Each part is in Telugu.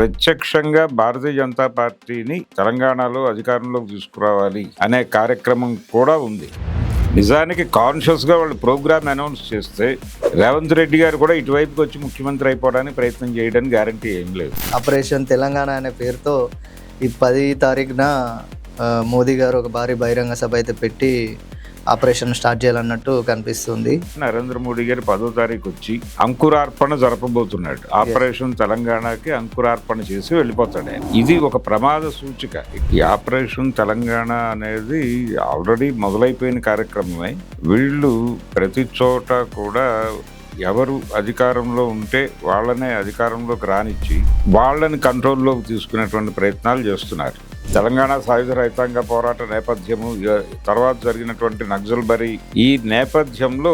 ప్రత్యక్షంగా భారతీయ జనతా పార్టీని తెలంగాణలో అధికారంలోకి తీసుకురావాలి అనే కార్యక్రమం కూడా ఉంది. నిజానికి కాన్షియస్గా వాళ్ళు ప్రోగ్రామ్ అనౌన్స్ చేస్తే రేవంత్ రెడ్డి గారు కూడా ఇటువైపుకి వచ్చి ముఖ్యమంత్రి అయిపోవడానికి ప్రయత్నం చేయడానికి గ్యారంటీ ఏం లేదు. ఆపరేషన్ తెలంగాణ అనే పేరుతో ఈ 10 తారీఖున మోదీ గారు ఒక భారీ బహిరంగ సభ అయితే పెట్టి ఆపరేషన్ స్టార్ట్ చేయాలన్నట్టు కనిపిస్తుంది. నరేంద్ర మోడీ గారు 10వ తారీఖు వచ్చి అంకురార్పణ జరపబోతున్నాడు. ఆపరేషన్ తెలంగాణకి అంకురార్పణ చేసి వెళ్ళిపోతాడు. ఇది ఒక ప్రమాద సూచిక. ఈ ఆపరేషన్ తెలంగాణ అనేది ఆల్రెడీ మొదలైపోయిన కార్యక్రమమే. వీళ్ళు ప్రతి చోట కూడా ఎవరు అధికారంలో ఉంటే వాళ్ళనే అధికారంలోకి రానిచ్చి వాళ్ళని కంట్రోల్లోకి తీసుకునేటువంటి ప్రయత్నాలు చేస్తున్నారు. తెలంగాణ సాయుధ రైతాంగ పోరాట నేపథ్యము, తర్వాత జరిగినటువంటి నక్సల్బరీ, ఈ నేపథ్యంలో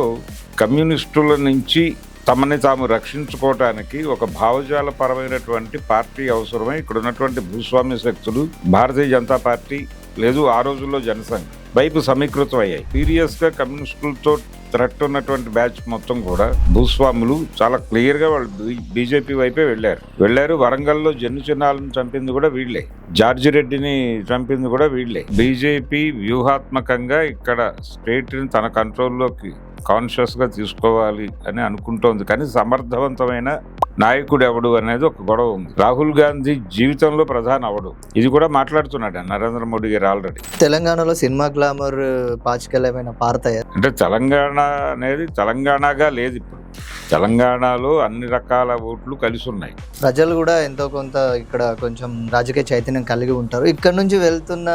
కమ్యూనిస్టుల నుంచి తమని తాము రక్షించుకోవటానికి ఒక భావజాల పరమైనటువంటి పార్టీ అవసరమై ఇక్కడ ఉన్నటువంటి భూస్వామ్య శక్తులు భారతీయ జనతా పార్టీ లేదు ఆ రోజుల్లో జనసంఘ్ వైపు సమీకృతం అయ్యాయి. సీరియస్గా కమ్యూనిస్టులతో థ్రెట్ ఉన్నటువంటి బ్యాచ్ మొత్తం కూడా భూస్వాములు చాలా క్లియర్గా వాళ్ళు బీజేపీ వైపే వెళ్ళారు. వరంగల్లో జన్ను చిన్నాలను చంపింది కూడా వీళ్లే, జార్జి రెడ్డిని చంపింది కూడా వీళ్లే. బీజేపీ వ్యూహాత్మకంగా ఇక్కడ స్టేట్ని తన కంట్రోల్లోకి కాన్షియస్గా తీసుకోవాలి అని అనుకుంటోంది. కానీ సమర్థవంతమైన నాయకుడు ఎవడు అనేది ఒక గొడవ ఉంది. రాహుల్ గాంధీ జీవితంలో ప్రధాని అవడు, ఇది కూడా మాట్లాడుతున్నాడు నరేంద్ర మోడీ గారు ఆల్రెడీ. తెలంగాణలో సినిమా గ్లామర్ పాచికలమైన పారతాయి అంటే తెలంగాణ అనేది తెలంగాణగా లేదు. ఇప్పుడు తెలంగాణలో అన్ని రకాల ఓట్లు కలిసి ఉన్నాయి. ప్రజలు కూడా ఎంతో కొంత ఇక్కడ కొంచెం రాజకీయ చైతన్యం కలిగి ఉంటారు. ఇక్కడ నుంచి వెళ్తున్న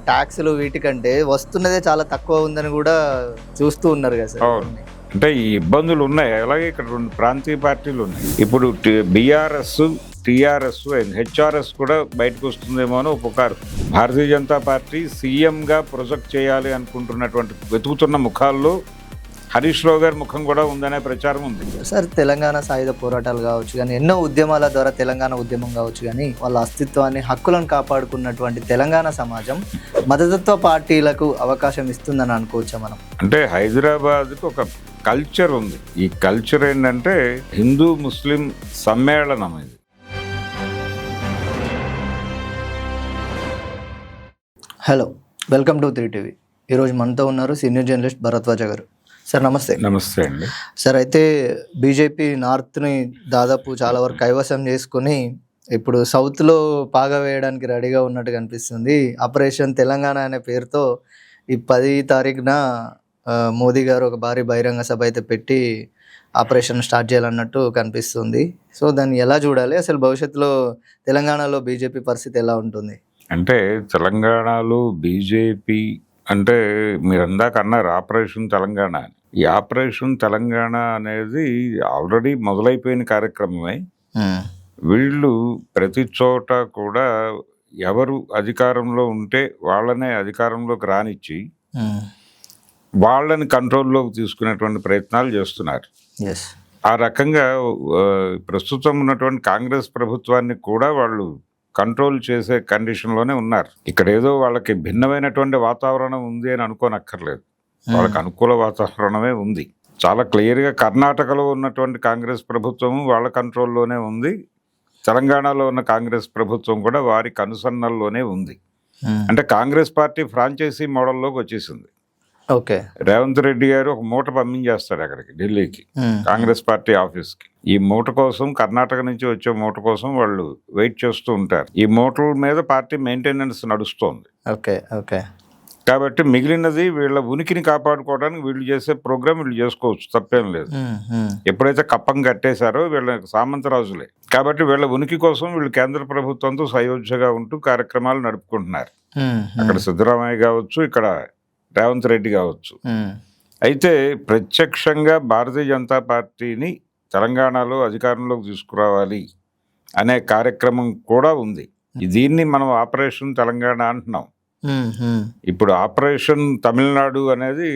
ట్యాక్సులు వీటికంటే వస్తున్నదే చాలా తక్కువ ఉందని కూడా చూస్తూ ఉన్నారు కదా సార్. అంటే ఈ ఇబ్బందులు ఉన్నాయి. అలాగే ఇక్కడ 2 ప్రాంతీయ పార్టీలు ఉన్నాయి. ఇప్పుడు బీఆర్ఎస్, టీఆర్ఎస్, హెచ్ఆర్ఎస్ కూడా బయటకు వస్తుందేమో అని పుకారు. భారతీయ జనతా పార్టీ సీఎంగా ప్రొజెక్ట్ చేయాలి అనుకుంటున్నటువంటి వెతుకుతున్న ముఖాల్లో హరీష్ రావు గారి ముఖం కూడా ఉందనే ప్రచారం ఉంది సార్. తెలంగాణ సాయుధ పోరాటాలు కావచ్చు కానీ ఎన్నో ఉద్యమాల ద్వారా తెలంగాణ ఉద్యమం కావచ్చు కానీ వాళ్ళ అస్తిత్వాన్ని, హక్కులను కాపాడుకున్నటువంటి తెలంగాణ సమాజం మతతత్వ పార్టీలకు అవకాశం ఇస్తుందని అనుకోవచ్చా మనం? అంటే హైదరాబాద్కి ఒక కల్చర్ ఉంది. ఈ కల్చర్ ఏంటంటే హిందూ ముస్లిం సమ్మేళనం. ఇది హలో, వెల్కమ్ టు 3TV. ఈరోజు మనతో ఉన్నారు సీనియర్ జర్నలిస్ట్ భరద్వాజ గారు. సార్ నమస్తే. నమస్తే అండి. సార్, అయితే బీజేపీ నార్త్ని దాదాపు చాలా వరకు కైవసం చేసుకుని ఇప్పుడు సౌత్లో పాగా వేయడానికి రెడీగా ఉన్నట్టు కనిపిస్తుంది. ఆపరేషన్ తెలంగాణ అనే పేరుతో ఈ 10 తారీఖున మోదీ గారు ఒక భారీ బహిరంగ సభ అయితే పెట్టి ఆపరేషన్ స్టార్ట్ చేయాలన్నట్టు కనిపిస్తుంది. సో దాన్ని ఎలా చూడాలి? అసలు భవిష్యత్తులో తెలంగాణలో బీజేపీ పరిస్థితి ఎలా ఉంటుంది? అంటే తెలంగాణలో బీజేపీ అంటే మీరు అందాక అన్నారు ఆపరేషన్ తెలంగాణ. ఈ ఆపరేషన్ తెలంగాణ అనేది ఆల్రెడీ మొదలైపోయిన కార్యక్రమమే. వీళ్ళు ప్రతి చోట కూడా ఎవరు అధికారంలో ఉంటే వాళ్ళనే అధికారంలోకి రానిచ్చి వాళ్ళని కంట్రోల్లోకి తీసుకునేటువంటి ప్రయత్నాలు చేస్తున్నారు. ఆ రకంగా ప్రస్తుతం ఉన్నటువంటి కాంగ్రెస్ ప్రభుత్వాన్ని కూడా వాళ్ళు కంట్రోల్ చేసే కండిషన్లోనే ఉన్నారు. ఇక్కడ ఏదో వాళ్ళకి భిన్నమైనటువంటి వాతావరణం ఉంది అని అనుకోనక్కర్లేదు. వాళ్ళకి అనుకూల వాతావరణమే ఉంది. చాలా క్లియర్గా కర్ణాటకలో ఉన్నటువంటి కాంగ్రెస్ ప్రభుత్వం వాళ్ళ కంట్రోల్లోనే ఉంది. తెలంగాణలో ఉన్న కాంగ్రెస్ ప్రభుత్వం కూడా వారి కనుసన్నల్లోనే ఉంది. అంటే కాంగ్రెస్ పార్టీ ఫ్రాంచైజీ మోడల్లోకి వచ్చేసింది. ఓకే, రేవంత్ రెడ్డి గారు ఒక మూట పంపించేస్తాడు అక్కడికి, ఢిల్లీకి, కాంగ్రెస్ పార్టీ ఆఫీస్కి. ఈ మూట కోసం, కర్ణాటక నుంచి వచ్చే మూట కోసం వాళ్ళు వెయిట్ చేస్తూ ఉంటారు. ఈ మూటల మీద పార్టీ మెయింటెనెన్స్ నడుస్తోంది. ఓకే ఓకే కాబట్టి మిగిలినది వీళ్ళ ఉనికిని కాపాడుకోవడానికి వీళ్ళు చేసే ప్రోగ్రామ్ వీళ్ళు చేసుకోవచ్చు, తప్పేం లేదు. ఎప్పుడైతే కప్పం కట్టేశారో వీళ్ళ సామంతరాజులే కాబట్టి వీళ్ళ ఉనికి కోసం వీళ్ళు కేంద్ర ప్రభుత్వంతో సయోధ్యగా ఉంటూ కార్యక్రమాలు నడుపుకుంటున్నారు. అక్కడ సిద్ధరామయ్య కావచ్చు, ఇక్కడ రేవంత్ రెడ్డి కావచ్చు. అయితే ప్రత్యక్షంగా భారతీయ జనతా పార్టీని తెలంగాణలో అధికారంలోకి తీసుకురావాలి అనే కార్యక్రమం కూడా ఉంది. దీన్ని మనం ఆపరేషన్ తెలంగాణ అంటున్నాం. ఇప్పుడు ఆపరేషన్ తమిళనాడు అనేది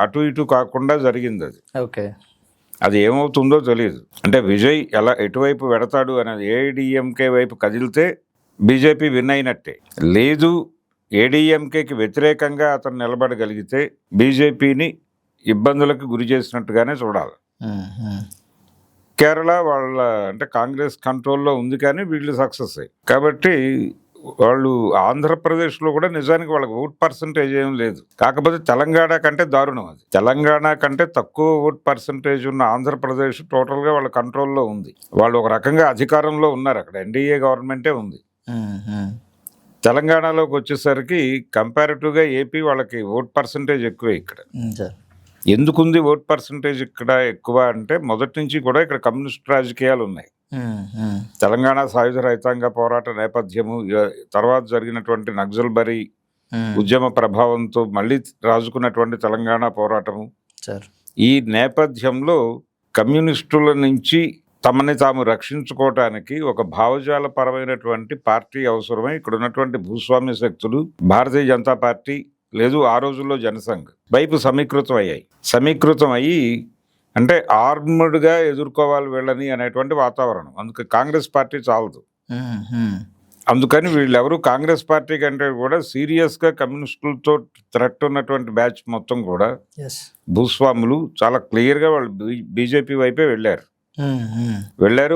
అటు ఇటు కాకుండా జరిగింది. అది ఏమవుతుందో తెలియదు. అంటే విజయ్ ఎటువైపు వెడతాడు అనేది, ఏఐడిఎంకే వైపు కదిలితే బీజేపీ విన్ అయినట్టే. లేదు, ఏడీఎంకేకి వ్యతిరేకంగా అతను నిలబడగలిగితే బీజేపీని ఇబ్బందులకు గురి చేసినట్టుగానే చూడాలి. కేరళ వాళ్ళ అంటే కాంగ్రెస్ కంట్రోల్లో ఉంది కానీ వీళ్ళు సక్సెస్ అయ్యి కాబట్టి వాళ్ళు ఆంధ్రప్రదేశ్లో కూడా నిజానికి వాళ్ళకి ఓట్ పర్సంటేజ్ ఏం లేదు. కాకపోతే తెలంగాణ కంటే దారుణం అది. తెలంగాణ కంటే తక్కువ ఓట్ పర్సంటేజ్ ఉన్న ఆంధ్రప్రదేశ్ టోటల్గా వాళ్ళ కంట్రోల్లో ఉంది. వాళ్ళు ఒక రకంగా అధికారంలో ఉన్నారు, అక్కడ ఎన్డీఏ గవర్నమెంటే ఉంది. తెలంగాణలోకి వచ్చేసరికి కంపారిటివ్గా ఏపీ వాళ్ళకి ఓట్ పర్సంటేజ్ ఎక్కువే ఇక్కడ. ఎందుకుంది ఓట్ పర్సంటేజ్ ఇక్కడ ఎక్కువ అంటే మొదటి నుంచి కూడా ఇక్కడ కమ్యూనిస్ట్ రాజకీయాలు ఉన్నాయి. తెలంగాణ సాయుధ రైతాంగ పోరాట నేపథ్యము, తర్వాత జరిగినటువంటి నక్సల్బరీ ఉద్యమ ప్రభావంతో మళ్ళీ రాజుకున్నటువంటి తెలంగాణ పోరాటము, ఈ నేపథ్యంలో కమ్యూనిస్టుల నుంచి తమని తాము రక్షించుకోవటానికి ఒక భావజాలపరమైనటువంటి పార్టీ అవసరమై ఇక్కడ ఉన్నటువంటి భూస్వామ్య శక్తులు భారతీయ జనతా పార్టీ లేదు ఆ రోజుల్లో జనసంఘ్ వైపు సమీకృతం అయ్యి అంటే ఆర్మ్డ్గా ఎదుర్కోవాలి వీళ్ళని అనేటువంటి వాతావరణం. అందుకే కాంగ్రెస్ పార్టీ చాలదు. అందుకని వీళ్ళెవరు కాంగ్రెస్ పార్టీ కంటే కూడా సీరియస్గా కమ్యూనిస్టులతో థ్రెట్ ఉన్నటువంటి బ్యాచ్ మొత్తం కూడా భూస్వాములు చాలా క్లియర్గా వాళ్ళు బీజేపీ వైపే వెళ్ళారు.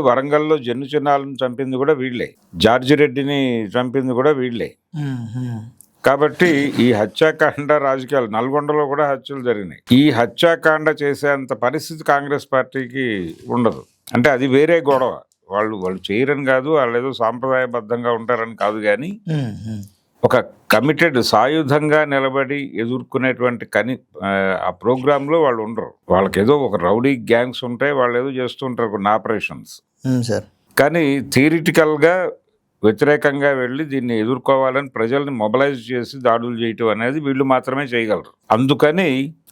వరంగల్లో జన్ను చిన్నాలను చంపింది కూడా వీళ్ళే, జార్జి రెడ్డిని చంపింది కూడా వీళ్ళే. కాబట్టి ఈ హత్యాకాండ రాజకీయాలు, నల్గొండలో కూడా హత్యలు జరిగినాయి. ఈ హత్యాకాండ చేసేంత పరిస్థితి కాంగ్రెస్ పార్టీకి ఉండదు. అంటే అది వేరే గొడవ, వాళ్ళు చేయరని కాదు, వాళ్ళు ఏదో సాంప్రదాయబద్ధంగా ఉంటారని కాదు, కానీ ఒక కమిటెడ్ సాయుధంగా నిలబడి ఎదుర్కొనేటువంటి ఆ ప్రోగ్రాంలో వాళ్ళు ఉండరు. వాళ్ళకి ఏదో ఒక రౌడీ గ్యాంగ్స్ ఉంటాయి, వాళ్ళు ఏదో చేస్తూ ఉంటారు కొన్ని ఆపరేషన్స్. కానీ థియరిటికల్గా వ్యతిరేకంగా వెళ్ళి దీన్ని ఎదుర్కోవాలని ప్రజల్ని మొబలైజ్ చేసి దాడులు చేయటం అనేది వీళ్ళు మాత్రమే చేయగలరు. అందుకని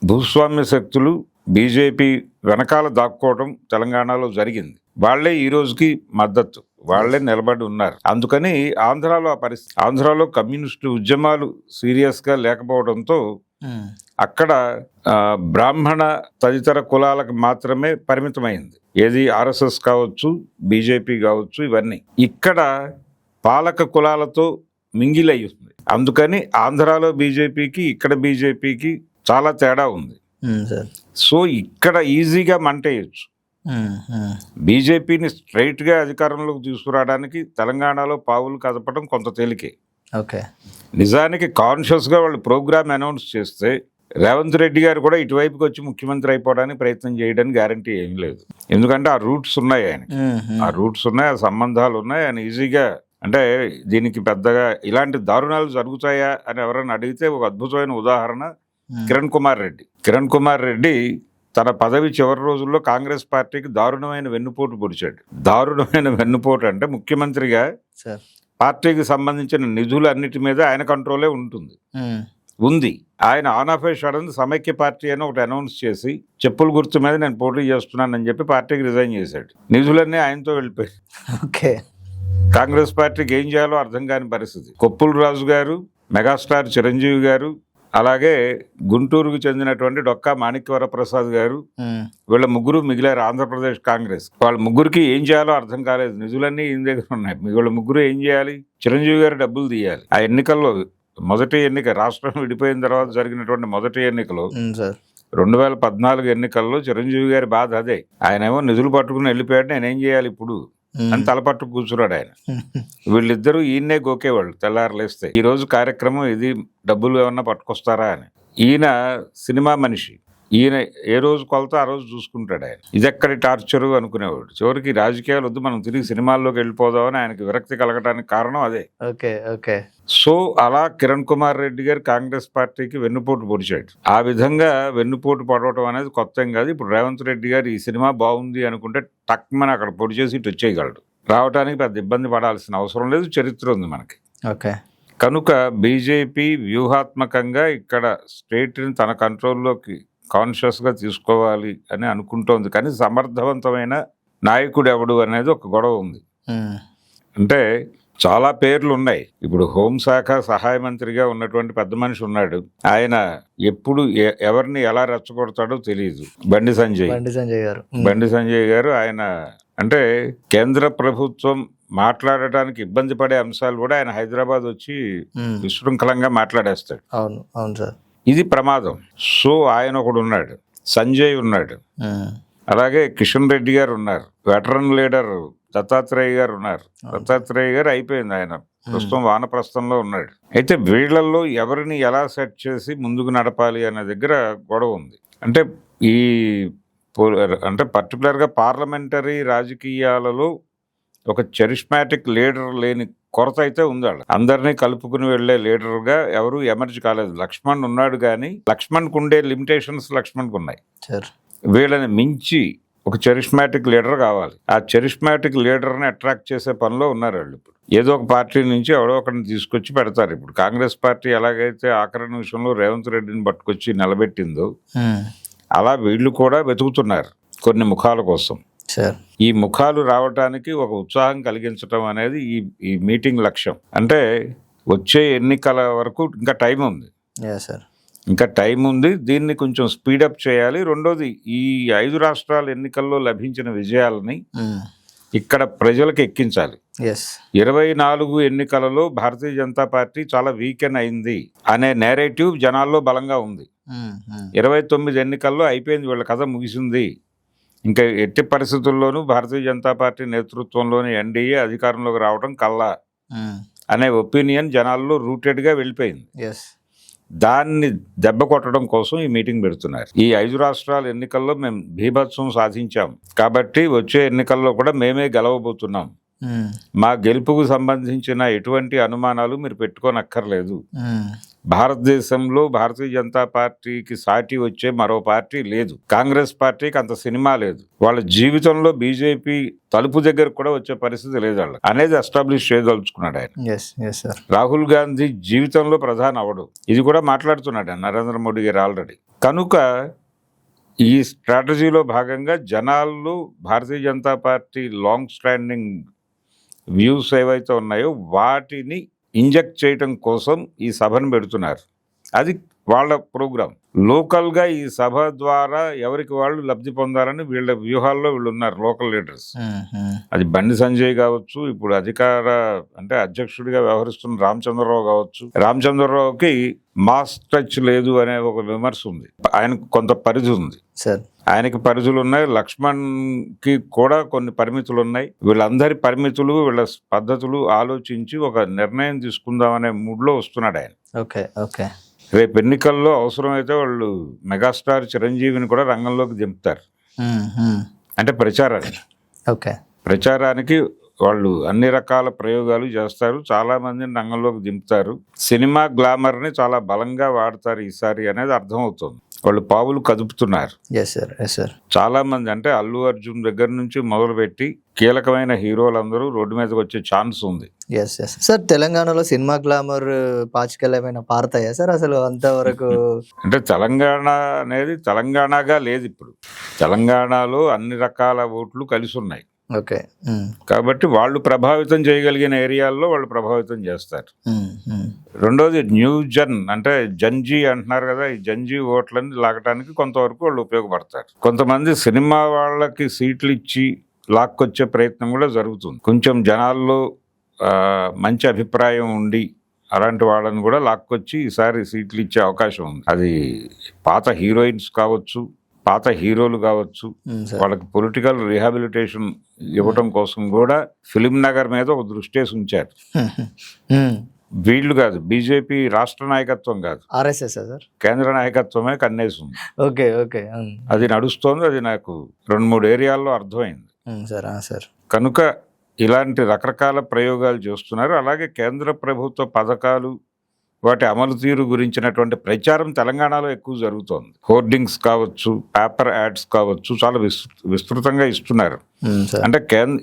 భూస్వామ్య శక్తులు బీజేపీ వెనకాల దాక్కోవడం తెలంగాణలో జరిగింది. వాళ్లే ఈ రోజుకి మద్దతు, వాళ్లే నిలబడి ఉన్నారు. అందుకని ఆంధ్రాలో ఆ పరిస్థితి, ఆంధ్రాలో కమ్యూనిస్టు ఉద్యమాలు సీరియస్గా లేకపోవడంతో అక్కడ బ్రాహ్మణ తదితర కులాలకు మాత్రమే పరిమితమైంది. ఏది ఆర్ఎస్ఎస్ కావచ్చు, బీజేపీ కావచ్చు, ఇవన్నీ ఇక్కడ పాలక కులాలతో మింగిల్ అయ్యింది. అందుకని ఆంధ్రాలో బీజేపీకి ఇక్కడ బీజేపీకి చాలా తేడా ఉంది. సో ఇక్కడ ఈజీగా మంటేయచ్చు. బీజేపీని స్ట్రైట్గా అధికారంలోకి తీసుకురావడానికి తెలంగాణలో పావులు కదపడం కొంత తేలికే. నిజానికి కాన్షియస్గా వాళ్ళు ప్రోగ్రామ్ అనౌన్స్ చేస్తే రేవంత్ రెడ్డి గారు కూడా ఇటువైపుకి వచ్చి ముఖ్యమంత్రి అయిపోవడానికి ప్రయత్నం చేయడానికి గ్యారంటీ ఏం లేదు. ఎందుకంటే ఆ రూట్స్ ఉన్నాయి ఆయనకి, ఆ రూట్స్ ఉన్నాయి, ఆ సంబంధాలు ఉన్నాయి. ఆయన ఈజీగా అంటే దీనికి పెద్దగా ఇలాంటి దారుణాలు జరుగుతాయా అని ఎవరైనా అడిగితే ఒక అద్భుతమైన ఉదాహరణ కిరణ్ కుమార్ రెడ్డి తన పదవి చివరి రోజుల్లో కాంగ్రెస్ పార్టీకి దారుణమైన వెన్నుపోటు పొడిచాడు. దారుణమైన వెన్నుపోటు అంటే ముఖ్యమంత్రిగా పార్టీకి సంబంధించిన నిధులన్నిటి మీద ఆయన కంట్రోలే ఉంది. ఆయన ఆన్ ఆఫ్ ఏ సడన్ సమైక్య పార్టీ అని ఒకటి అనౌన్స్ చేసి చెప్పుల గుర్తు మీద నేను పోటీ చేస్తున్నానని చెప్పి పార్టీకి రిజైన్ చేశాడు. నిధులన్నీ ఆయనతో వెళ్ళిపోయాయి. కాంగ్రెస్ పార్టీకి ఏం చేయాలో అర్థం కాని పరిస్థితి. కొప్పుల రాజు గారు, మెగాస్టార్ చిరంజీవి గారు, అలాగే గుంటూరుకు చెందినటువంటి డొక్కా మాణిక్యవరప్రసాద్ గారు, వీళ్ళ ముగ్గురు మిగిలారు ఆంధ్రప్రదేశ్ కాంగ్రెస్. వాళ్ళ ముగ్గురికి ఏం చేయాలో అర్థం కాలేదు. నిధులన్నీ ఈయన దగ్గర ఉన్నాయి. వీళ్ళ ముగ్గురు ఏం చేయాలి? చిరంజీవి గారు డబ్బులు తీయాలి. ఆ ఎన్నికల్లో మొదటి ఎన్నిక, రాష్ట్రం విడిపోయిన తర్వాత జరిగినటువంటి మొదటి ఎన్నికలో 2014 ఎన్నికల్లో చిరంజీవి గారి బాధ అదే. ఆయనేమో నిధులు పట్టుకుని వెళ్ళిపోయాడు, నేనేం చేయాలి ఇప్పుడు అని తలపట్టు కూర్చున్నాడు ఆయన. వీళ్ళిద్దరూ ఈయన్నే గోకేవాళ్ళు తెల్లారలేస్తే. ఈ రోజు కార్యక్రమం ఇది, డబ్బులు ఏమన్నా పట్టుకొస్తారా అని. ఈయన సినిమా మనిషి, ఈయన ఏ రోజు కొలత ఆ రోజు చూసుకుంటాడు ఆయన. ఇదెక్కడి టార్చరు అనుకునేవాడు. చివరికి రాజకీయాలు వద్దు, మనం తిరిగి సినిమాల్లోకి వెళ్ళిపోదామని ఆయనకి విరక్తి కలగడానికి కారణం అదే. సో అలా కిరణ్ కుమార్ రెడ్డి గారు కాంగ్రెస్ పార్టీకి వెన్నుపోటు పొడిచాడు. ఆ విధంగా వెన్నుపోటు పడవటం అనేది కొత్త ఏం కాదు. ఇప్పుడు రేవంత్ రెడ్డి గారు ఈ సినిమా బాగుంది అనుకుంటే టక్మని అక్కడ పొడి చేసి ఇటు వచ్చేయగలడు. రావడానికి పెద్ద ఇబ్బంది పడాల్సిన అవసరం లేదు, చరిత్ర ఉంది మనకి. కనుక బీజేపీ వ్యూహాత్మకంగా ఇక్కడ స్టేట్ని తన కంట్రోల్లోకి కాన్షియస్గా తీసుకోవాలి అని అనుకుంటోంది. కానీ సమర్థవంతమైన నాయకుడు ఎవడు అనేది ఒక గొడవ ఉంది. అంటే చాలా పేర్లు ఉన్నాయి. ఇప్పుడు హోంశాఖ సహాయ మంత్రిగా ఉన్నటువంటి పెద్ద మనిషి ఉన్నాడు. ఆయన ఎప్పుడు ఎవరిని ఎలా రెచ్చగొడతాడో తెలియదు. బండి సంజయ్ గారు ఆయన అంటే కేంద్ర ప్రభుత్వం మాట్లాడటానికి ఇబ్బంది పడే అంశాలు కూడా ఆయన హైదరాబాద్ వచ్చి విశృంఖలంగా మాట్లాడేస్తాడు. ఇది ప్రమాదం. సో ఆయన ఒకడు ఉన్నాడు, సంజయ్ ఉన్నాడు. అలాగే కిషన్ రెడ్డి గారు ఉన్నారు, వెటరన్ లీడర్ దత్తాత్రేయ గారు ఉన్నారు. దత్తాత్రేయ గారు అయిపోయింది, ఆయన ప్రస్తుతం వానప్రస్థంలో ఉన్నాడు. అయితే వీళ్ళల్లో ఎవరిని ఎలా సెట్ చేసి ముందుకు నడపాలి అనే దగ్గర గొడవ ఉంది. అంటే ఈ అంటే పర్టికులర్గా పార్లమెంటరీ రాజకీయాలలో ఒక చరిష్మాటిక్ లీడర్ లేని కొరత అయితే ఉంది. వాళ్ళు అందరినీ కలుపుకుని వెళ్లే లీడర్గా ఎవరు ఎమర్జ్ కాలేదు. లక్ష్మణ్ ఉన్నాడు, కానీ లక్ష్మణ్కు ఉండే లిమిటేషన్స్ లక్ష్మణ్కు ఉన్నాయి. వీళ్ళని మించి ఒక చరిష్మాటిక్ లీడర్ కావాలి. ఆ చరిష్మాటిక్ లీడర్ని అట్రాక్ట్ చేసే పనిలో ఉన్నారు వాళ్ళు. ఇప్పుడు ఏదో ఒక పార్టీ నుంచి ఎవడో ఒకరిని తీసుకొచ్చి పెడతారు. ఇప్పుడు కాంగ్రెస్ పార్టీ ఎలాగైతే ఆఖరి నిమిషంలో రేవంత్ రెడ్డిని పట్టుకొచ్చి నిలబెట్టిందో అలా వీళ్ళు కూడా వెతుకుతున్నారు కొన్ని ముఖాల కోసం. ఈ ముఖాలు రావడానికి ఒక ఉత్సాహం కలిగించడం అనేది ఈ మీటింగ్ లక్ష్యం. అంటే వచ్చే ఎన్నికల వరకు ఇంకా టైం ఉంది. దీన్ని కొంచెం స్పీడప్ చేయాలి. రెండోది, ఈ 5 రాష్ట్రాల ఎన్నికల్లో లభించిన విజయాలని ఇక్కడ ప్రజలకు ఎక్కించాలి. 24 ఎన్నికలలో భారతీయ జనతా పార్టీ చాలా వీకెన్ అయింది అనే నేరేటివ్ జనాల్లో బలంగా ఉంది. 29 ఎన్నికల్లో అయిపోయింది, వీళ్ళ కథ ముగిసింది, ఇంకా ఎట్టి పరిస్థితుల్లోనూ భారతీయ జనతా పార్టీ నేతృత్వంలోని ఎన్డీఏ అధికారంలోకి రావడం కల్లా అనే ఒపీనియన్ జనాల్లో రూటెడ్గా వెళ్ళిపోయింది. దాన్ని దెబ్బ కొట్టడం కోసం ఈ మీటింగ్ పెడుతున్నారు. ఈ 5 రాష్ట్రాల ఎన్నికల్లో మేము బీభత్సం సాధించాం కాబట్టి వచ్చే ఎన్నికల్లో కూడా మేమే గెలవబోతున్నాం. మా గెలుపుకు సంబంధించిన ఎటువంటి అనుమానాలు మీరు పెట్టుకోనక్కర్లేదు. భారతదేశంలో భారతీయ జనతా పార్టీకి సాటి వచ్చే మరో పార్టీ లేదు. కాంగ్రెస్ పార్టీకి అంత సినిమా లేదు. వాళ్ళ జీవితంలో బీజేపీ తలుపు దగ్గర కూడా వచ్చే పరిస్థితి లేదు వాళ్ళ అనేది ఎస్టాబ్లిష్ చేయదలుచుకున్నాడు ఆయన. రాహుల్ గాంధీ జీవితంలో ప్రధాని అవడు, ఇది కూడా మాట్లాడుతున్నాడు ఆయన నరేంద్ర మోడీ గారు ఆల్రెడీ. కనుక ఈ స్ట్రాటజీలో భాగంగా జనాల్లో Bharatiya Janata Party long standing views ఏవైతే ఉన్నాయో వాటిని ఇంజెక్ట్ చేయటం కోసం ఈ సభను పెడుతున్నారు. అది వాళ్ళ ప్రోగ్రాం. లోకల్గా ఈ సభ ద్వారా ఎవరికి వాళ్ళు లబ్ధి పొందాలని వీళ్ళ వ్యూహాల్లో వీళ్ళు ఉన్నారు, లోకల్ లీడర్స్. అది బండి సంజయ్ కావచ్చు, ఇప్పుడు అధ్యక్షుడిగా వ్యవహరిస్తున్న రామచంద్రరావు కావచ్చు. రామచంద్రరావుకి మాస్ టచ్ లేదు అనే ఒక విమర్శ ఉంది. ఆయనకు కొంత పరిధి ఉంది, ఆయనకి పరిధులు ఉన్నాయి. లక్ష్మణ్కి కూడా కొన్ని పరిమితులు ఉన్నాయి. వీళ్ళందరి పరిమితులు, వీళ్ళ పద్ధతులు ఆలోచించి ఒక నిర్ణయం తీసుకుందామనే మూడ్లో వస్తున్నాడు ఆయన. రేపు ఎన్నికల్లో అవసరమైతే వాళ్ళు మెగాస్టార్ చిరంజీవిని కూడా రంగంలోకి దింపుతారు. అంటే ప్రచారానికి వాళ్ళు అన్ని రకాల ప్రయోగాలు చేస్తారు, చాలా మందిని రంగంలోకి దింపుతారు. సినిమా గ్లామర్ని చాలా బలంగా వాడతారు ఈసారి అనేది అర్థమవుతుంది. వాళ్ళు పావులు కదుపుతున్నారు. చాలా మంది, అంటే అల్లు అర్జున్ దగ్గర నుంచి మొదలుపెట్టి కీలకమైన హీరోలందరూ రోడ్డు మీదకి వచ్చే ఛాన్స్ ఉంది. సార్, తెలంగాణలో సినిమా గ్లామర్ పాచికలేమైనా పారతాయా సార్ అసలు అంతవరకు? అంటే తెలంగాణ అనేది తెలంగాణగా లేదు. ఇప్పుడు తెలంగాణలో అన్ని రకాల ఓట్లు కలిసి ఉన్నాయి. కాబట్టి వాళ్ళు ప్రభావితం చేయగలిగిన ఏరియాల్లో వాళ్ళు ప్రభావితం చేస్తారు. రెండోది, న్యూ జన్ అంటే జంజీ అంటున్నారు కదా, ఈ జంజీ ఓట్లని లాగటానికి కొంతవరకు వాళ్ళు ఉపయోగపడతారు. కొంతమంది సినిమా వాళ్ళకి సీట్లు ఇచ్చి లాక్కొచ్చే ప్రయత్నం కూడా జరుగుతుంది. కొంచెం జనాల్లో మంచి అభిప్రాయం ఉండి అలాంటి వాళ్ళని కూడా లాక్కొచ్చి ఈసారి సీట్లు ఇచ్చే అవకాశం ఉంది. అది పాత హీరోయిన్స్ కావచ్చు, పాత హీరోలు కావచ్చు, వాళ్ళకి పొలిటికల్ రిహాబిలిటేషన్ ఇవ్వటం కోసం కూడా ఫిలిం నగర్ మీద ఒక దృష్టి వేసి ఉంచారు. వీళ్ళు కాదు, బీజేపీ రాష్ట్ర నాయకత్వం కాదు, కేంద్ర నాయకత్వమే కన్నేసింది. అది నడుస్తోంది. అది నాకు 2-3 ఏరియాల్లో అర్థమైంది. కనుక ఇలాంటి రకరకాల ప్రయోగాలు చేస్తున్నారు. అలాగే కేంద్ర ప్రభుత్వ పథకాలు, వాటి అమలు తీరు గురించినటువంటి ప్రచారం తెలంగాణలో ఎక్కువ జరుగుతోంది. హోర్డింగ్స్ కావచ్చు, పేపర్ యాడ్స్ కావచ్చు, చాలా విస్తృతంగా ఇస్తున్నారు. అంటే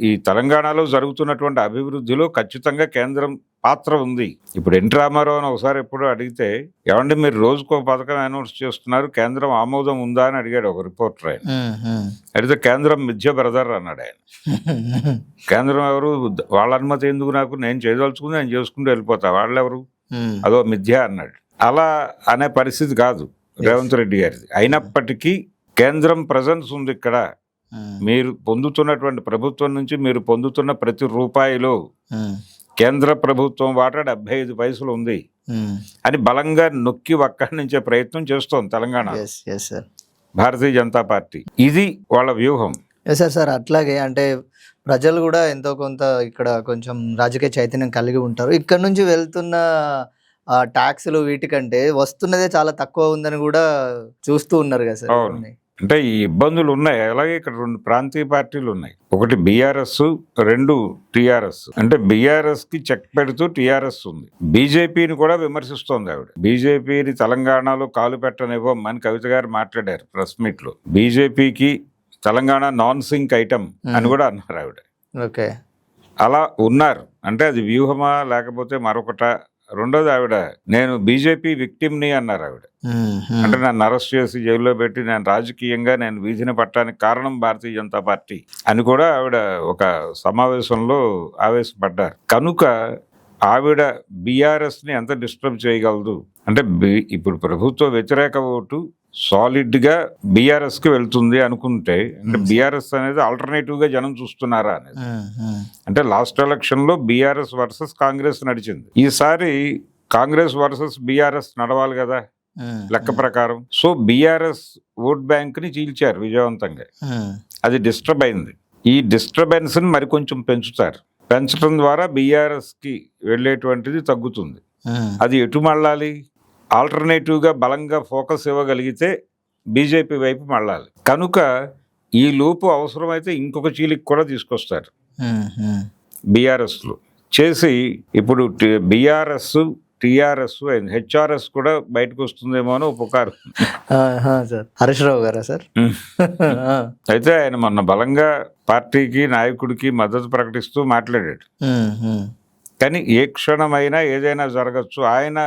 ఈ తెలంగాణలో జరుగుతున్నటువంటి అభివృద్ధిలో ఖచ్చితంగా కేంద్రం పాత్ర ఉంది. ఇప్పుడు ఎన్టీ రామారావు అని ఒకసారి ఎప్పుడు అడిగితే, ఏమంటే మీరు రోజుకో పథకం అనౌన్స్ చేస్తున్నారు, కేంద్రం ఆమోదం ఉందా అని అడిగాడు ఒక రిపోర్టర్. ఆయన అడిగితే కేంద్రం మిథ్య బ్రదర్ అన్నాడు ఆయన. కేంద్రం ఎవరు, వాళ్ళ అనుమతి ఎందుకు, నాకు నేను చేయదలుచుకుంది నేను చేసుకుంటూ వెళ్ళిపోతా, వాళ్ళెవరు, అదో మిథ్య అన్నాడు. అలా అనే పరిస్థితి కాదు రేవంత్ రెడ్డి గారిది. అయినప్పటికీ కేంద్రం ప్రజెన్స్ ఉంది ఇక్కడ. మీరు పొందుతున్నటువంటి ప్రభుత్వం నుంచి మీరు పొందుతున్న ప్రతి రూపాయిలో కేంద్ర ప్రభుత్వం వాటా 75 పైసలు ఉంది అని బలంగా నొక్కి వక్కాణించే ప్రయత్నం చేస్తోంది తెలంగాణ. భారతీయ జనతా పార్టీ. ఇది వాళ్ళ వ్యూహం. సార్ అట్లాగే అంటే ప్రజలు కూడా ఎంతో కొంత ఇక్కడ కొంచెం రాజకీయ చైతన్యం కలిగి ఉంటారు. ఇక్కడ నుంచి వెళ్తున్న ట్యాక్స్లు వీటికంటే వస్తున్నదే చాలా తక్కువ ఉందని కూడా చూస్తూ ఉన్నారు కదా సార్. అవును. అంటే ఈ ఇబ్బందులు ఉన్నాయి. అలాగే ఇక్కడ 2 ప్రాంతీయ పార్టీలు ఉన్నాయి. ఒకటి బీఆర్ఎస్, 2 టీఆర్ఎస్. అంటే బీఆర్ఎస్ కి చెక్ పెడుతూ టీఆర్ఎస్ ఉంది. బీజేపీని కూడా విమర్శిస్తోంది ఆవిడ. బీజేపీని తెలంగాణలో కాలు పెట్టనివ్వమని కవిత గారు మాట్లాడారు ప్రెస్ మీట్ లో. బీజేపీకి తెలంగాణ నాన్ సింక్ ఐటమ్ అని కూడా అన్నారు ఆవిడ. ఓకే, అలా ఉన్నారు. అంటే అది వ్యూహమా లేకపోతే మరొకట? రెండోది ఆవిడ నేను బీజేపీ విక్టిమ్ని అన్నారు ఆవిడ. అంటే నన్ను అరెస్ట్ చేసి జైల్లో పెట్టి నేను రాజకీయంగా నేను వీధిని పట్టడానికి కారణం భారతీయ జనతా పార్టీ అని కూడా ఆవిడ ఒక సమావేశంలో ఆవేశపడ్డారు. కనుక ఆవిడ బీఆర్ఎస్ ని ఎంత డిస్టర్బ్ చేయగలదు అంటే ఇప్పుడు ప్రభుత్వ వ్యతిరేక ఓటు సాలిడ్ గా బీఆర్ఎస్ కి వెళ్తుంది అనుకుంటే, అంటే బీఆర్ఎస్ అనేది ఆల్టర్నేటివ్ గా జనం చూస్తున్నారా అనేది. అంటే లాస్ట్ ఎలక్షన్ లో బీఆర్ఎస్ వర్సెస్ కాంగ్రెస్ నడిచింది. ఈసారి కాంగ్రెస్ వర్సెస్ బీఆర్ఎస్ నడవాలి కదా లెక్క ప్రకారం. సో బీఆర్ఎస్ ఓట్ బ్యాంక్ ని చీల్చారు విజయవంతంగా. అది డిస్టర్బ్ అయింది. ఈ డిస్టర్బెన్స్ ని మరికొంచెం పెంచడం ద్వారా బీఆర్ఎస్ కి వెళ్ళేటువంటిది తగ్గుతుంది. అది ఎటు మళ్ళాలి? ఆల్టర్నేటివ్ గా బలంగా ఫోకస్ ఇవ్వగలిగితే బీజేపీ వైపు మళ్ళాలి. కనుక ఈ లోపు అవసరమైతే ఇంకొక చీలికి కూడా తీసుకొస్తారు బీఆర్ఎస్ లో చేసి. ఇప్పుడు బీఆర్ఎస్ టీఆర్ఎస్ అయింది, హెచ్ఆర్ఎస్ కూడా బయటకు వస్తుందేమో అని ఉపకారం. హరీష్ రావు గారా సార్? అయితే ఆయన మొన్న బలంగా పార్టీకి నాయకుడికి మద్దతు ప్రకటిస్తూ మాట్లాడాడు. కానీ ఏ క్షణమైనా ఏదైనా జరగచ్చు. ఆయన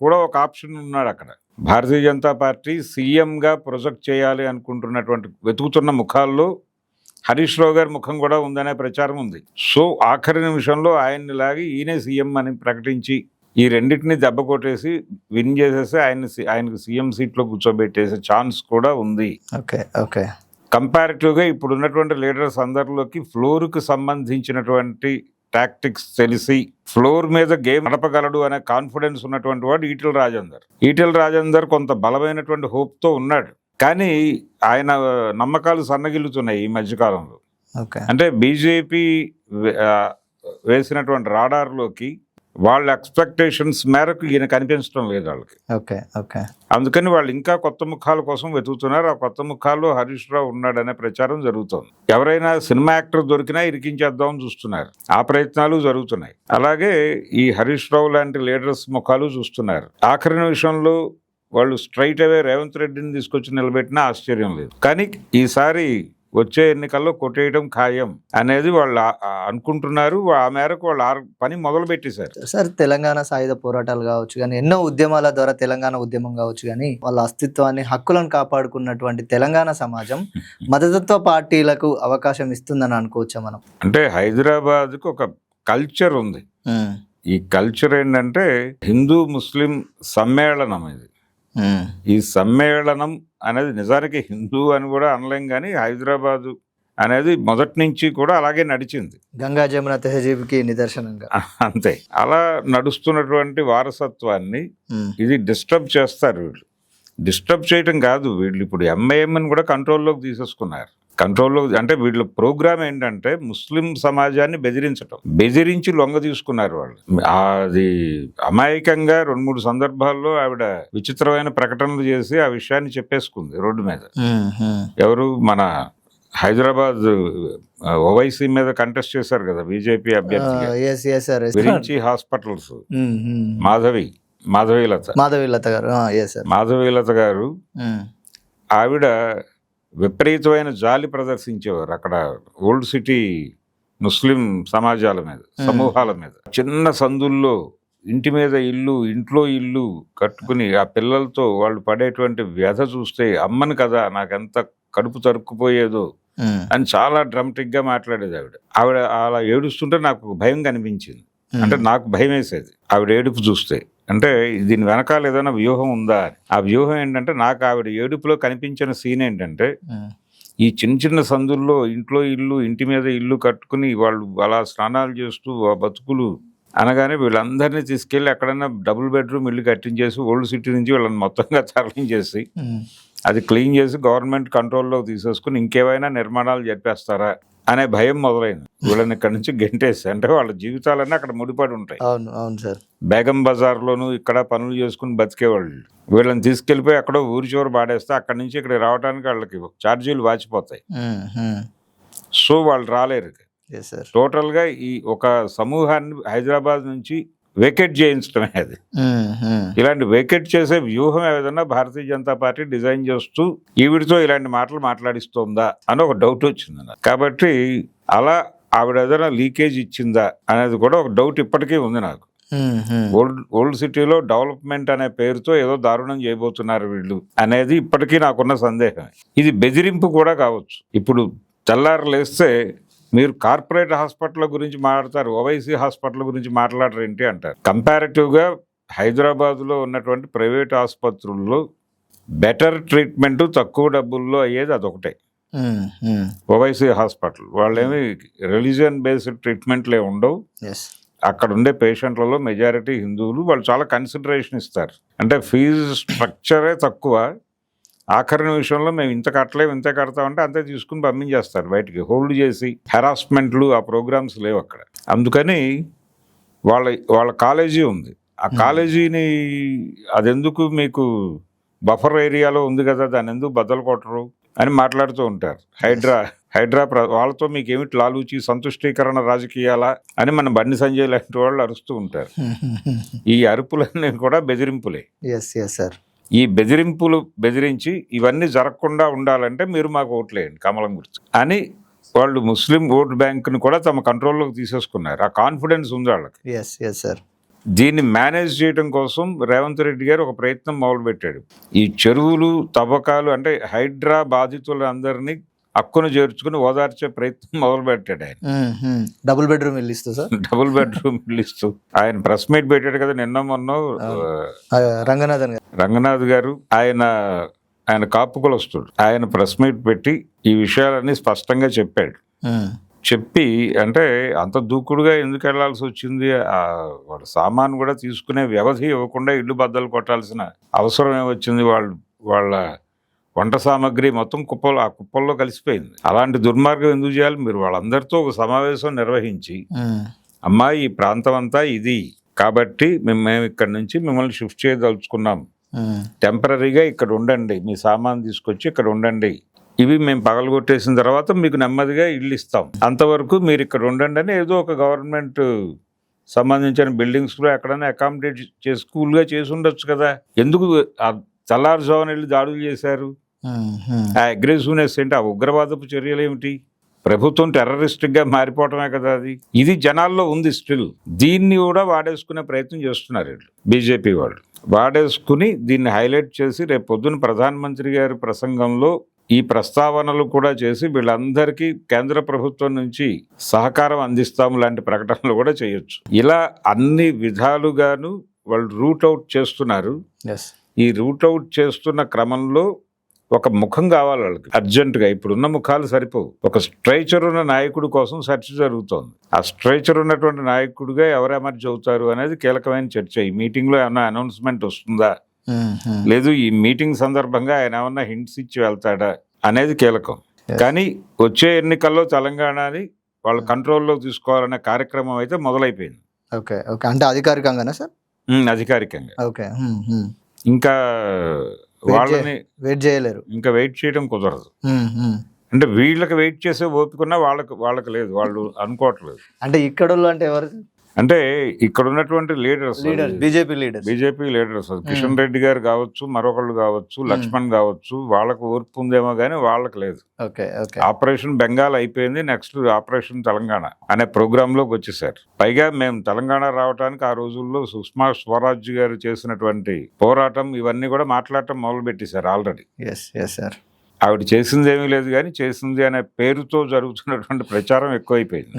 కూడా ఒక ఆప్షన్ ఉన్నాడు అక్కడ. భారతీయ జనతా పార్టీ సీఎంగా ప్రొజెక్ట్ చేయాలి అనుకుంటున్నటువంటి వెతుకుతున్న ముఖాల్లో హరీష్ రావు గారి ముఖం కూడా ఉందనే ప్రచారం ఉంది. సో ఆఖరి నిమిషంలో ఆయన్ని లాగి ఈయనే సీఎం అని ప్రకటించి ఈ రెండింటిని దెబ్బ కొట్టేసి విన్ చేసేసి ఆయనకు సీఎం సీట్లో కూర్చోబెట్టేసే ఛాన్స్ కూడా ఉంది. కంపారిటివ్గా ఇప్పుడు ఉన్నటువంటి లీడర్స్ అందరిలోకి ఫ్లోర్కి సంబంధించినటువంటి టాక్టిక్స్ తెలిసి ఫ్లోర్ మీద గేమ్ నడపగలడు అనే కాన్ఫిడెన్స్ ఉన్నటువంటి వాడు ఈటెల రాజేందర్ కొంత బలమైనటువంటి హోప్తో ఉన్నాడు. కానీ ఆయన నమ్మకాలు సన్నగిల్లుతున్నాయి ఈ మధ్యకాలంలో. అంటే బీజేపీ వేసినటువంటి రాడార్లోకి వాళ్ళ ఎక్స్పెక్టేషన్స్ మేరకు ఈయన కనిపించడం లేదు వాళ్ళకి. అందుకని వాళ్ళు ఇంకా కొత్త ముఖాల కోసం వెతుకుతున్నారు. ఆ కొత్త ముఖాల్లో హరీష్ రావు ఉన్నాడనే ప్రచారం జరుగుతుంది. ఎవరైనా సినిమా యాక్టర్ దొరికినా ఇరికించేద్దామని చూస్తున్నారు. ఆ ప్రయత్నాలు జరుగుతున్నాయి. అలాగే ఈ హరీష్ రావు లాంటి లీడర్స్ ముఖాలు చూస్తున్నారు. ఆఖరి నిమిషంలో వాళ్ళు స్ట్రైట్ అవే రేవంత్ రెడ్డిని తీసుకొచ్చి నిలబెట్టినా ఆశ్చర్యం లేదు. కానీ ఈసారి వచ్చే ఎన్నికల్లో కొట్టేయడం ఖాయం అనేది వాళ్ళు అనుకుంటున్నారు. ఆ మేరకు వాళ్ళు పని మొదలు పెట్టేశారు. సార్ తెలంగాణ సాయుధ పోరాటాలు కావచ్చు కానీ ఎన్నో ఉద్యమాల ద్వారా తెలంగాణ ఉద్యమం కావచ్చు కానీ వాళ్ళ అస్తిత్వాన్ని హక్కులను కాపాడుకున్నటువంటి తెలంగాణ సమాజం మతతత్వ పార్టీలకు అవకాశం ఇస్తుందని అనుకోవచ్చా మనం? అంటే హైదరాబాద్కు ఒక కల్చర్ ఉంది. ఈ కల్చర్ ఏంటంటే హిందూ ముస్లిం సమ్మేళనం. ఇది ఈ సమ్మేళనం అనేది నిజానికి హిందూ అని కూడా అనలేం, కానీ హైదరాబాదు అనేది మొదటి నుంచి కూడా అలాగే నడిచింది. గంగా జమున తెహజీబ్కి నిదర్శనంగా అంతే. అలా నడుస్తున్నటువంటి వారసత్వాన్ని ఇది డిస్టర్బ్ చేస్తారు. వీళ్ళు డిస్టర్బ్ చేయటం కాదు, వీళ్ళు ఇప్పుడు ఎంఐఎంని కూడా కంట్రోల్లోకి తీసేసుకున్నారు. అంటే వీళ్ళ ప్రోగ్రామ్ ఏంటంటే ముస్లిం సమాజాన్ని బెదిరించి లొంగ తీసుకున్నారు వాళ్ళు. అది అమాయకంగా 2-3 సందర్భాల్లో ఆవిడ విచిత్రమైన ప్రకటనలు చేసి ఆ విషయాన్ని చెప్పేసుకుంది రోడ్డు మీద. ఎవరు? మన హైదరాబాద్ ఓవైసీ మీద కంటెస్ట్ చేశారు కదా బీజేపీ అభ్యర్థి. విరించి హాస్పిటల్స్ మాధవీలత గారు ఆవిడ విపరీతమైన జాలి ప్రదర్శించేవారు అక్కడ ఓల్డ్ సిటీ ముస్లిం సమాజాల మీద, సమూహాల మీద. చిన్న సందుల్లో ఇంటి మీద ఇల్లు, ఇంట్లో ఇల్లు కట్టుకుని ఆ పిల్లలతో వాళ్ళు పడేటువంటి వ్యధ చూస్తే అమ్మని కదా నాకెంత కడుపు తరుక్కుపోయేదో అని చాలా డ్రామాటిక్ గా మాట్లాడేది ఆవిడ. అలా ఏడుస్తుంటే నాకు భయం కనిపించింది. అంటే నాకు భయం వేసేది ఆవిడ ఏడుపు చూస్తే. అంటే దీని వెనకాల ఏదైనా వ్యూహం ఉందా అని. ఆ వ్యూహం ఏంటంటే నాకు ఆవిడ ఏడుపులో కనిపించిన సీన్ ఏంటంటే ఈ చిన్న సందుల్లో ఇంట్లో ఇల్లు, ఇంటి మీద ఇల్లు కట్టుకుని వాళ్ళు అలా స్నానాలు చేస్తూ బతుకులు అనగానే వీళ్ళందరినీ తీసుకెళ్లి ఎక్కడైనా డబుల్ బెడ్రూమ్ ఇల్లు కట్టించేసి ఓల్డ్ సిటీ నుంచి వీళ్ళని మొత్తంగా తరలించేసి అది క్లీన్ చేసి గవర్నమెంట్ కంట్రోల్లోకి తీసేసుకుని ఇంకేమైనా నిర్మాణాలు జరిపేస్తారా అనే భయం మొదలైంది. వీళ్ళని ఇక్కడ నుంచి గెంటేసి, అంటే వాళ్ళ జీవితాలన్నీ అక్కడ ముడిపడి ఉంటాయి. అవును అవును సార్. బేగం బజార్లోను ఇక్కడ పనులు చేసుకుని బతికేవాళ్ళు వీళ్ళని తీసుకెళ్లిపోయి అక్కడో ఊరి చివరి పాడేస్తే అక్కడి నుంచి ఇక్కడ రావడానికి వాళ్ళకి ఛార్జీలు వాచిపోతాయి. సో వాళ్ళు రాలేరు. టోటల్గా ఈ ఒక సమూహాన్ని హైదరాబాద్ నుంచి వెకేట్ చేయించడమే అది. ఇలాంటి వెకేట్ చేసే వ్యూహం ఏదైనా భారతీయ జనతా పార్టీ డిజైన్ చేస్తూ ఈవిడితో ఇలాంటి మాటలు మాట్లాడిస్తోందా అని ఒక డౌట్ వచ్చింది నాకు. కాబట్టి అలా ఆవిడ ఏదైనా లీకేజ్ ఇచ్చిందా అనేది కూడా ఒక డౌట్ ఇప్పటికీ ఉంది నాకు. ఓల్డ్ సిటీలో డెవలప్మెంట్ అనే పేరుతో ఏదో దారుణం చేయబోతున్నారు వీళ్ళు అనేది ఇప్పటికీ నాకున్న సందేహం. ఇది బెదిరింపు కూడా కావచ్చు. ఇప్పుడు తెల్లారు లేస్తే మీరు కార్పొరేట్ హాస్పిటల్ గురించి మాట్లాడతారు, ఓవైసీ హాస్పిటల్ గురించి మాట్లాడరు ఏంటి అంటారు. కంపారిటివ్గా హైదరాబాద్లో ఉన్నటువంటి ప్రైవేట్ ఆసుపత్రుల్లో బెటర్ ట్రీట్మెంట్ తక్కువ డబ్బుల్లో అయ్యేది అదొకటే. ఓవైసీ హాస్పిటల్ వాళ్ళేమి రిలీజియన్ బేస్డ్ ట్రీట్మెంట్లే ఉండవు. అక్కడ ఉండే పేషెంట్లలో మెజారిటీ హిందువులు. వాళ్ళు చాలా కన్సిడరేషన్ ఇస్తారు. అంటే ఫీజు స్ట్రక్చరే తక్కువ. ఆఖరి నిమిషంలో మేము ఇంత కట్టలేము ఇంత కడతామంటే అంతే తీసుకుని పంపించేస్తారు బయటికి. హోల్డ్ చేసి హెరాస్మెంట్లు ఆ ప్రోగ్రామ్స్ లేవు అక్కడ. అందుకని వాళ్ళ కాలేజీ ఉంది. ఆ కాలేజీని అదెందుకు మీకు బఫర్ ఏరియాలో ఉంది కదా, దాన్ని ఎందుకు బద్దలు కొట్టరు అని మాట్లాడుతూ ఉంటారు. హైడ్రా వాళ్ళతో మీకు ఏమిటి లాలూచి, సంతుష్టీకరణ రాజకీయాలా అని మన బండి సంజయ్ లాంటి వాళ్ళు అరుస్తూ ఉంటారు. ఈ అరుపులన్నీ కూడా బెదిరింపులే. ఈ బెదిరింపులు బెదిరించి ఇవన్నీ జరగకుండా ఉండాలంటే మీరు మాకు ఓట్లేయండి కమలం గుర్తు అని వాళ్ళు ముస్లిం ఓట్ బ్యాంక్ను కూడా తమ కంట్రోల్లోకి తీసేసుకున్నారు. ఆ కాన్ఫిడెన్స్ ఉంది వాళ్ళకి. దీన్ని మేనేజ్ చేయడం కోసం రేవంత్ రెడ్డి గారు ఒక ప్రయత్నం మొదలుపెట్టాడు. ఈ చెరువులు తవ్వకాలు అంటే హైడ్రా బాధితులందరినీ హక్కును చేర్చుకుని ఓదార్చే ప్రయత్నం మొదలు పెట్టాడు ఆయన. డబుల్ బెడ్రూమ్ ఇల్లు ఇస్తూ సార్, డబుల్ బెడ్రూమ్ ఇల్లు ఇస్తూ ఆయన ప్రెస్ మీట్ పెట్టాడు కదా నిన్న మొన్న. రంగనాథ్ గారు ఆయన కాపు కులస్తుడు. ఆయన ప్రెస్ మీట్ పెట్టి ఈ విషయాలన్నీ స్పష్టంగా చెప్పాడు. చెప్పి అంటే అంత దూకుడుగా ఎందుకు వెళ్లాల్సి వచ్చింది, వాడు సామాను కూడా తీసుకునే వ్యవధి ఇవ్వకుండా ఇల్లు బద్దలు కొట్టాల్సిన అవసరం ఏమొచ్చింది, వాళ్ళ వంట సామాగ్రి మొత్తం ఆ కుప్పల్లో కలిసిపోయింది. అలాంటి దుర్మార్గం ఎందుకు చేయాలి? మీరు వాళ్ళందరితో ఒక సమావేశం నిర్వహించి అమ్మా ఈ ప్రాంతం అంతా ఇది కాబట్టి మేము ఇక్కడ నుంచి మిమ్మల్ని షిఫ్ట్ చేయదలుచుకున్నాం, టెంపరీగా ఇక్కడ ఉండండి, మీ సామాన్ తీసుకొచ్చి ఇక్కడ ఉండండి, ఇవి మేము పగలగొట్టేసిన తర్వాత మీకు నెమ్మదిగా ఇల్లు ఇస్తాం, అంతవరకు మీరు ఇక్కడ ఉండండి అని ఏదో ఒక గవర్నమెంట్ సంబంధించిన బిల్డింగ్స్లో ఎక్కడైనా అకామిడేట్ చేసి కూల్గా చేసి ఉండొచ్చు కదా. ఎందుకు తెల్లారుజామున వెళ్ళి దాడులు చేశారు? ఆ అగ్రెసివ్నెస్ ఏంటి? ఆ ఉగ్రవాదపు చర్యలు ఏమిటి? ప్రభుత్వం టెర్రరిస్టిక్గా మారిపోవటమే కదా అది. ఇది జనాల్లో ఉంది స్టిల్. దీన్ని కూడా వాడేసుకునే ప్రయత్నం చేస్తున్నారు వీళ్ళు, బీజేపీ వాళ్ళు. వాడేసుకుని దీన్ని హైలైట్ చేసి రేపు పొద్దున ప్రధానమంత్రి గారి ప్రసంగంలో ఈ ప్రస్తావనలు కూడా చేసి వీళ్ళందరికీ కేంద్ర ప్రభుత్వం నుంచి సహకారం అందిస్తాము లాంటి ప్రకటనలు కూడా చేయొచ్చు. ఇలా అన్ని విధాలుగాను వాళ్ళు రూట్ అవుట్ చేస్తున్నారు. ఈ రూట్ అవుట్ చేస్తున్న క్రమంలో ఒక ముఖం కావాలి వాళ్ళకి అర్జెంటుగా. ఇప్పుడున్న ముఖాలు సరిపోవు. ఒక స్ట్రైచర్ ఉన్న నాయకుడి కోసం చర్చ జరుగుతోంది. ఆ స్ట్రైచర్ ఉన్నటువంటి నాయకుడిగా ఎవరు ఎమర్జ్ అవుతారు అనేది కీలకమైన చర్చ. ఈ మీటింగ్లో ఏమన్నా అనౌన్స్మెంట్ వస్తుందా, లేదు ఈ మీటింగ్ సందర్భంగా ఆయన ఏమన్నా హింట్స్ ఇచ్చి వెళ్తాడా అనేది కీలకం. కానీ వచ్చే ఎన్నికల్లో తెలంగాణని వాళ్ళ కంట్రోల్లో తీసుకోవాలనే కార్యక్రమం అయితే మొదలైపోయింది. అంటే అధికారికంగానా సార్? అధికారికంగా. ఇంకా వాళ్ళని వెయిట్ చేయలేరు, ఇంకా వెయిట్ చేయడం కుదరదు. అంటే వీళ్ళకి వెయిట్ చేసే ఓపికన్నా వాళ్ళకి లేదు, వాళ్ళు అనుకోవట్లేదు. అంటే ఇక్కడ అంటే ఎవరు అంటే ఇక్కడ ఉన్నటువంటి leaders, BJP leaders Kishan Reddy గారు కావచ్చు, మరొకళ్ళు కావచ్చు, లక్ష్మణ్ కావచ్చు, వాళ్ళకు ఓర్పు ఉందేమో కానీ వాళ్ళకి లేదు. ఆపరేషన్ బెంగాల్ అయిపోయింది, నెక్స్ట్ ఆపరేషన్ తెలంగాణ అనే ప్రోగ్రామ్ లోకి వచ్చేసారు. పైగా మేము తెలంగాణ రావడానికి ఆ రోజుల్లో సుష్మా స్వరాజ్ గారు చేసినటువంటి పోరాటం ఇవన్నీ కూడా మాట్లాడటం మొదలు పెట్టేశారు ఆల్రెడీ. ఆవిడ చేసింది ఏమీ లేదు కానీ చేసింది అనే పేరుతో జరుగుతున్నటువంటి ప్రచారం ఎక్కువైపోయింది.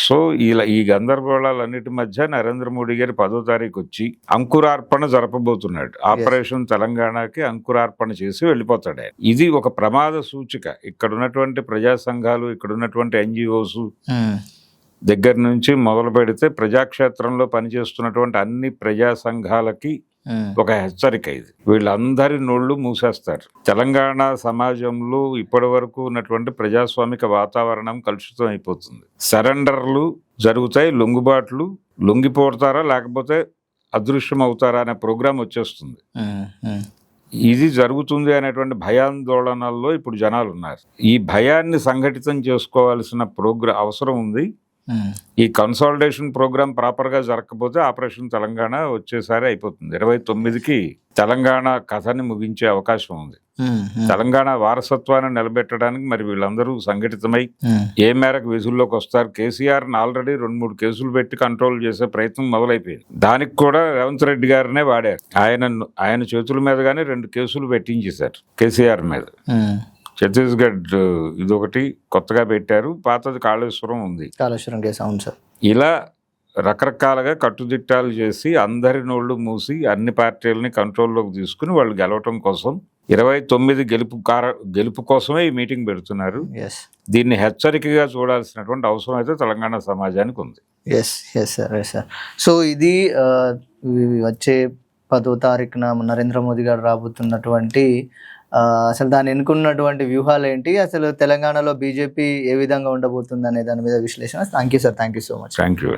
సో ఇలా ఈ గందరగోళాలన్నిటి మధ్య నరేంద్ర మోడీ గారి 10వ తారీఖు వచ్చి అంకురార్పణ జరపబోతున్నాడు. ఆపరేషన్ తెలంగాణకి అంకురార్పణ చేసి వెళ్ళిపోతాడు. ఇది ఒక ప్రమాద సూచిక. ఇక్కడ ఉన్నటువంటి ప్రజా సంఘాలు, ఇక్కడ ఉన్నటువంటి ఎన్జిఓస్ దగ్గర నుంచి మొదలు పెడితే ప్రజాక్షేత్రంలో పనిచేస్తున్నటువంటి అన్ని ప్రజా సంఘాలకి ఒక హెచ్చరిక ఇది. వీళ్ళందరి నోళ్లు మూసేస్తారు. తెలంగాణ సమాజంలో ఇప్పటి వరకు ఉన్నటువంటి ప్రజాస్వామిక వాతావరణం కలుషితం అయిపోతుంది. సరెండర్లు జరుగుతాయి, లొంగుబాట్లు, లొంగిపోతారా లేకపోతే అదృశ్యం అవుతారా అనే ప్రోగ్రాం వచ్చేస్తుంది. ఇది జరుగుతుంది అనేటువంటి భయాందోళనల్లో ఇప్పుడు జనాలు ఉన్నారు. ఈ భయాన్ని సంఘటితం చేసుకోవాల్సిన అవసరం ఉంది. ఈ కన్సాలిడేషన్ ప్రోగ్రామ్ ప్రాపర్ గా జరగకపోతే ఆపరేషన్ తెలంగాణ వచ్చేసారి అయిపోతుంది. 29కి తెలంగాణ కథని ముగించే అవకాశం ఉంది. తెలంగాణ వారసత్వాన్ని నిలబెట్టడానికి మరి వీళ్ళందరూ సంఘటితమై ఏ మేరకు విధుల్లోకి వస్తారు. కేసీఆర్ ఆల్రెడీ 2-3 కేసులు పెట్టి కంట్రోల్ చేసే ప్రయత్నం మొదలైపోయింది. దానికి కూడా రేవంత్ రెడ్డి గారినే వాడారు. ఆయన చేతుల మీద గానీ 2 కేసులు పెట్టించేశారు కేసీఆర్ మీద. ఛత్తీస్గఢ్ ఇదొకటి కొత్తగా పెట్టారు, పాతది కాళేశ్వరం ఉంది. కాళేశ్వరం కేసు, అవును సార్. ఇలా రకరకాలుగా కట్టుదిట్టాలు చేసి అందరి నోళ్లు మూసి అన్ని పార్టీలని కంట్రోల్లోకి తీసుకుని వాళ్ళు గెలవటం కోసం 29 గెలుపు కోసమే ఈ మీటింగ్ పెడుతున్నారు. దీన్ని హెచ్చరికగా చూడాల్సినటువంటి అవసరం అయితే తెలంగాణ సమాజానికి ఉంది. సార్. సో ఇది వచ్చే 10వ తారీఖున నరేంద్ర మోదీ గారు రాబోతున్నటువంటి అసలు దాన్ని ఎన్నుకున్నటువంటి వ్యూహాలు ఏంటి, అసలు తెలంగాణలో బీజేపీ ఏ విధంగా ఉండబోతుంది అనే దాని మీద విశ్లేషణ. Thank you sir, thank you so much. Thank you.